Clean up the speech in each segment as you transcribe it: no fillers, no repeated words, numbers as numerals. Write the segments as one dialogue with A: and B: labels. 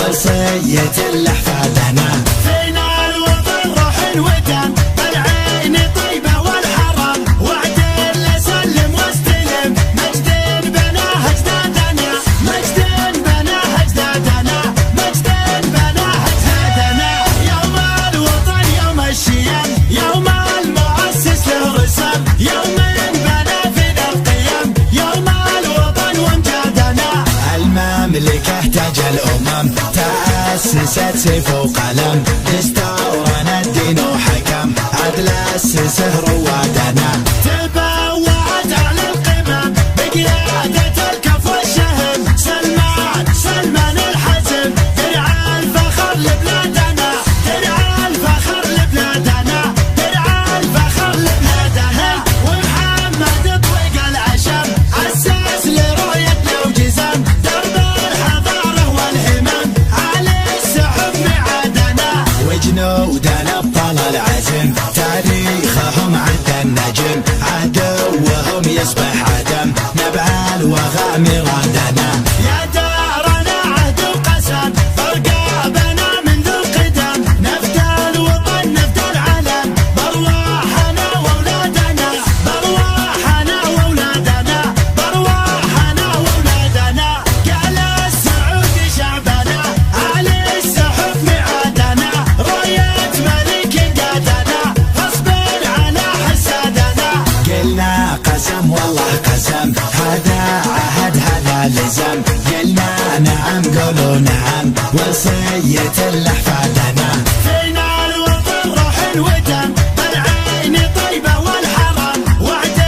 A: وصية لأحفادنا.
B: فينا الوطن روح ودم، العين طيبة والحرم، وعد سلم واستلم، مجد بناه اجدادنا، مجد بناه اجدادنا، مجد بناه اجدادنا. يوم الوطن يوم الشيم، يوم المؤسس له رسم، يوم بنى فينا القيم، يوم الوطن وامجادنا.
A: المملكة تاج الأمم تأسست سيف وقلم، دستورنا الدين وحكم، عدل أسسه روادنا.
B: تبوعت على القمم بقيادة الكف والشهم، سلمان الحزم، درع الفخر لبلادنا، درع الفخر لبلادنا، درع الفخر لبلادنا. ومحمد طويق العشم أسس لرؤيتنا وجزم، درب الحضارة والهمم على السحب معادنا.
A: وجنودنا ابطال العزم تاريخهم عد النجم، عدوهم يصبح عدم، نبع الوغى مرادنا.
B: يا دارنا عهد وقسم، فرقابنا منذ القدم، نفدى الوطن نفدى العلم، بارواحنا واولادنا، بارواحنا واولادنا، بارواحنا واولادنا. قال السعود شعبنا على السحب معادنا، راية ملك قادنا، غصبا على حسادنا.
A: قلنا قسم والله قسم، هذا عهد هذا لزم، قلنا نعم قولوا نعم، وصية لأحفادنا.
B: فينا الوطن روح ودم، العين طيبة والحرم، وعد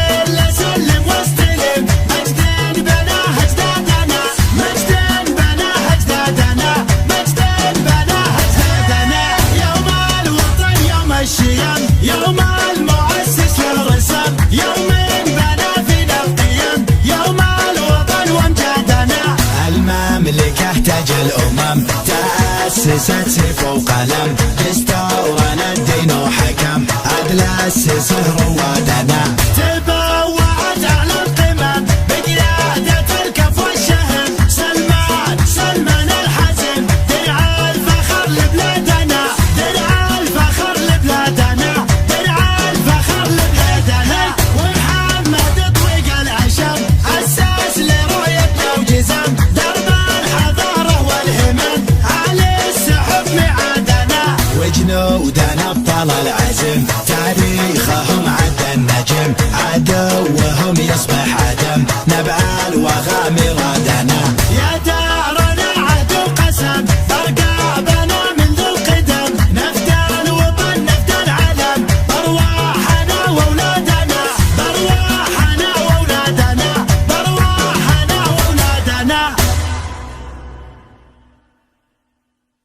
B: سلم واستلم، مجد بناه اجدادنا، مجد بناه اجدادنا، مجد بناه اجدادنا. يوم الوطن يوم الشيم، يوم المؤسس للرسم، يوم بنى فينا القيم، يوم الوطن وامجادنا.
A: المملكة تاج الأمم تأسست سيف وقلم، دستورنا الدين وحكم، عدل أسسه روادنا.
B: تبوعت على القمم بقيادة الكف والشهم، سلمان الحزم، درع الفخر لبلادنا، درع الفخر لبلادنا، درع الفخر لبلادنا. ومحمد طويق العشم أسس لرؤيتنا وجزم، درب الحضارة والهمم على السحب معادنا.
A: وجنودنا ابطال العزم تاريخهم عد النجم، عدوهم يصبح عدم، نبع الوغى مرادنا.